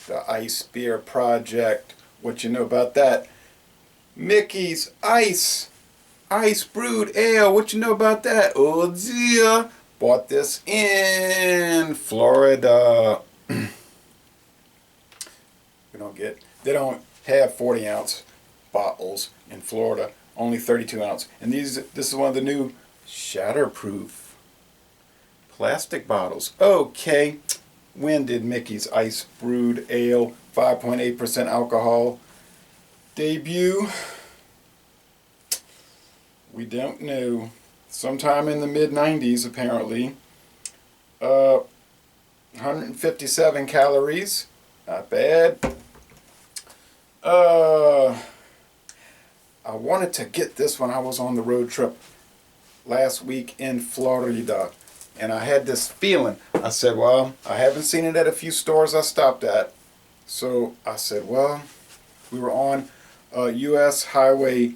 the Ice Beer Project. What you know about that? Mickey's Ice Brewed Ale. What you know about that? Oh dear. Bought this in Florida. They don't have 40-ounce bottles in Florida. Only 32-ounce. And this is one of the new shatterproof plastic bottles. Okay. When did Mickey's Ice Brewed Ale 5.8% alcohol debut? We don't know. Sometime in the mid-90s apparently. 157 calories. Not bad. I wanted to get this when I was on the road trip last week in Florida. And I had this feeling. I said, well, I haven't seen it at a few stores I stopped at. So I said, well, we were on U.S. Highway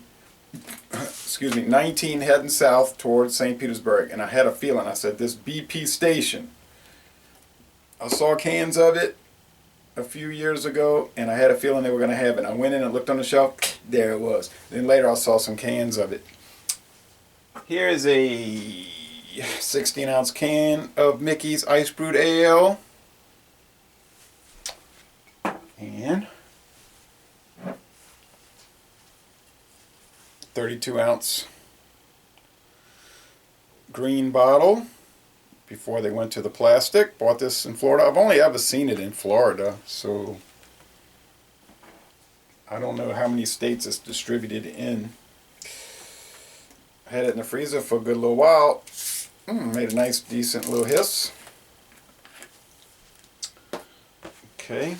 19 heading south towards St. Petersburg. And I had a feeling. I said, this BP station. I saw cans of it a few years ago, and I had a feeling they were going to have it. I went in and looked on the shelf. There it was. Then later I saw some cans of it. Here is a 16-ounce can of Mickey's Ice Brewed Ale. And 32-ounce green bottle before they went to the plastic. Bought this in Florida. I've only ever seen it in Florida, so I don't know how many states it's distributed in. I had it in the freezer for a good little while. Made a nice, decent little hiss. Okay.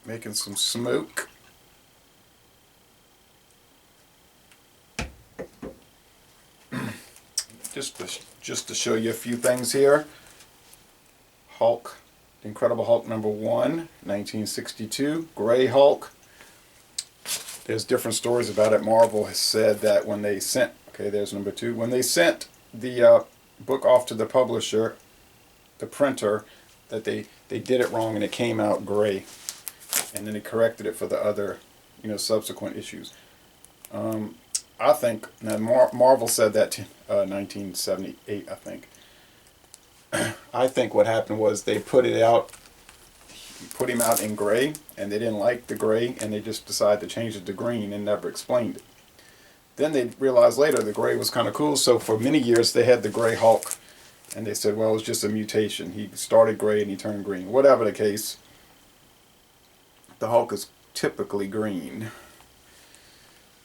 Making some smoke. Just to show you a few things here. Hulk, The Incredible Hulk #1, 1962. Gray Hulk. There's different stories about it. Marvel has said that when they sent, okay, there's #2. When they sent the book off to the publisher, the printer, that they did it wrong and it came out gray. And then they corrected it for the other, subsequent issues. I think, now Marvel said that 1978, I think. I think what happened was they put him out in gray, and they didn't like the gray, and they just decided to change it to green and never explained it. Then they realized later the gray was kind of cool, so for many years they had the Gray Hulk, and they said, well, it was just a mutation. He started gray and he turned green. Whatever the case, the Hulk is typically green.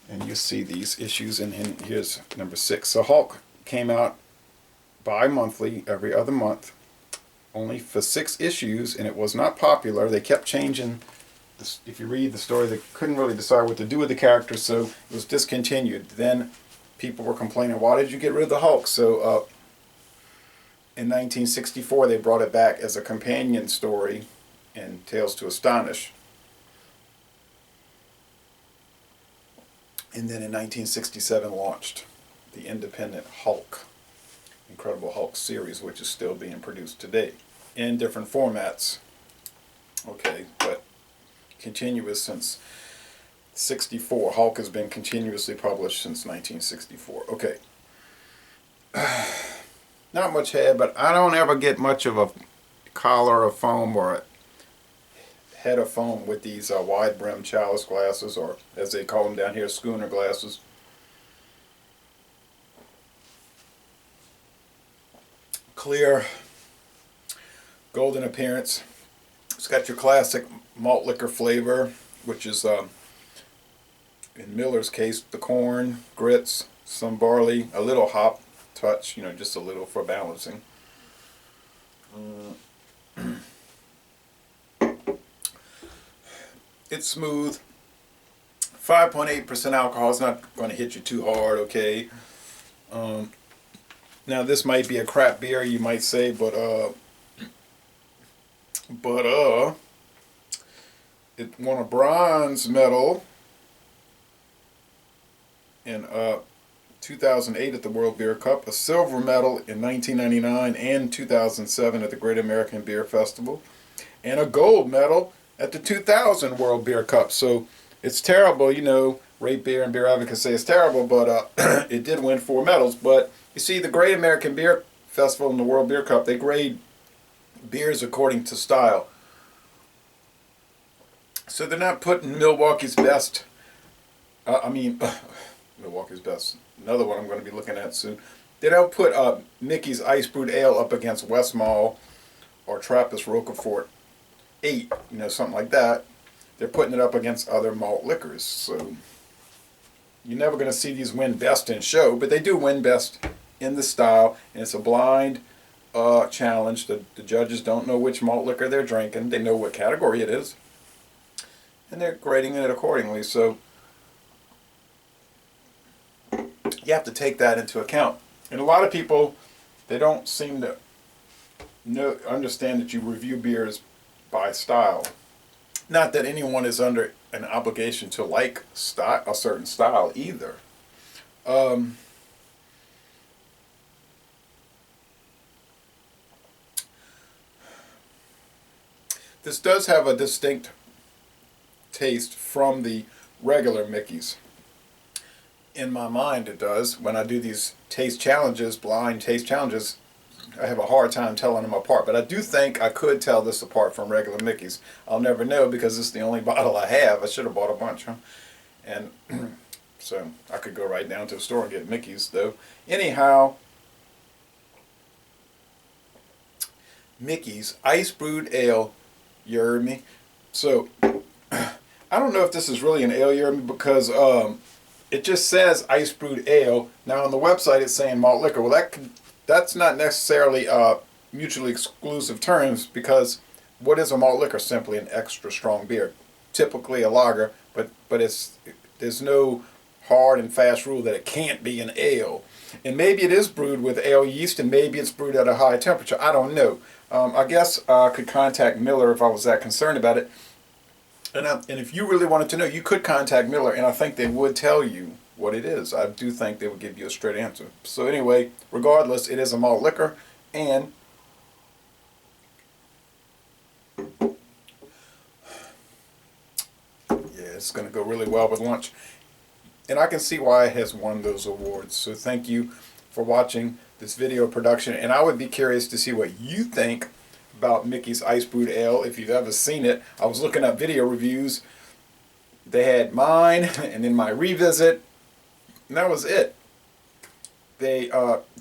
And you see these issues, and here's #6. So Hulk came out bi-monthly, every other month, only for 6 issues, and it was not popular. They kept changing. If you read the story, they couldn't really decide what to do with the character, so it was discontinued. Then people were complaining, why did you get rid of the Hulk? So in 1964, they brought it back as a companion story in Tales to Astonish. And then in 1967 launched the independent Hulk, Incredible Hulk series, which is still being produced today in different formats. Okay, but continuous since 64. Hulk has been continuously published since 1964. Okay. Not much head, but I don't ever get much of a collar of foam or a head of foam with these wide brim chalice glasses, or as they call them down here, schooner glasses. Clear, golden appearance. It's got your classic malt liquor flavor, which is, in Miller's case, the corn, grits, some barley, a little hop touch, just a little for balancing. It's smooth. 5.8% alcohol. It's not going to hit you too hard, okay? Now this might be a crap beer, you might say, but it won a bronze medal in 2008 at the World Beer Cup, a silver medal in 1999 and 2007 at the Great American Beer Festival, and a gold medal at the 2000 World Beer Cup. So it's terrible, you know, Rate Beer and Beer Advocates say it's terrible, but it did win 4 medals. But you see, the Great American Beer Festival and the World Beer Cup, they grade beers according to style. So they're not putting Milwaukee's best, Milwaukee's best, another one I'm going to be looking at soon. They don't put Mickey's Ice Brewed Ale up against Westmalle or Trappist Roquefort 8, you know, something like that. They're putting it up against other malt liquors. So you're never going to see these win best in show, but they do win best in the style, and it's a blind challenge. The judges don't know which malt liquor they're drinking. They know what category it is, and they're grading it accordingly. So you have to take that into account. And a lot of people, they don't seem to understand that you review beers by style. Not that anyone is under an obligation to like a certain style either. This does have a distinct taste from the regular Mickey's. In my mind it does. When I do these taste challenges, blind taste challenges, I have a hard time telling them apart. But I do think I could tell this apart from regular Mickey's. I'll never know because this is the only bottle I have. I should have bought a bunch, huh? And so I could go right down to the store and get Mickey's though. Anyhow, Mickey's Ice Brewed Ale, you heard me? So I don't know if this is really an ale, you heard me, because it just says Ice Brewed Ale. Now on the website it's saying malt liquor. Well, that's not necessarily mutually exclusive terms, because what is a malt liquor? Simply an extra strong beer, typically a lager, but there's no hard and fast rule that it can't be an ale. And maybe it is brewed with ale yeast, and maybe it's brewed at a high temperature. I don't know. I guess I could contact Miller if I was that concerned about it. And if you really wanted to know, you could contact Miller, and I think they would tell you what it is. I do think they would give you a straight answer. So anyway, regardless, it is a malt liquor, and yeah, it's going to go really well with lunch. And I can see why it has won those awards. So thank you for watching this video production, and I would be curious to see what you think about Mickey's Ice Brewed Ale, if you've ever seen it. I was looking up video reviews. They had mine, and then my revisit, and that was it. They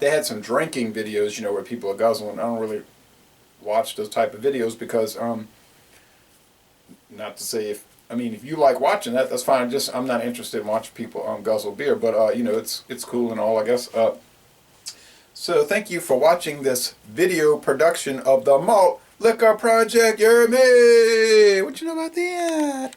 had some drinking videos, you know, where people are guzzling. I don't really watch those type of videos because, not to say if you like watching that, that's fine. I'm not interested in watching people guzzle beer, but you know, it's cool and all, I guess. So thank you for watching this video production of the Malt Liquor Project. You're me. What you know about that?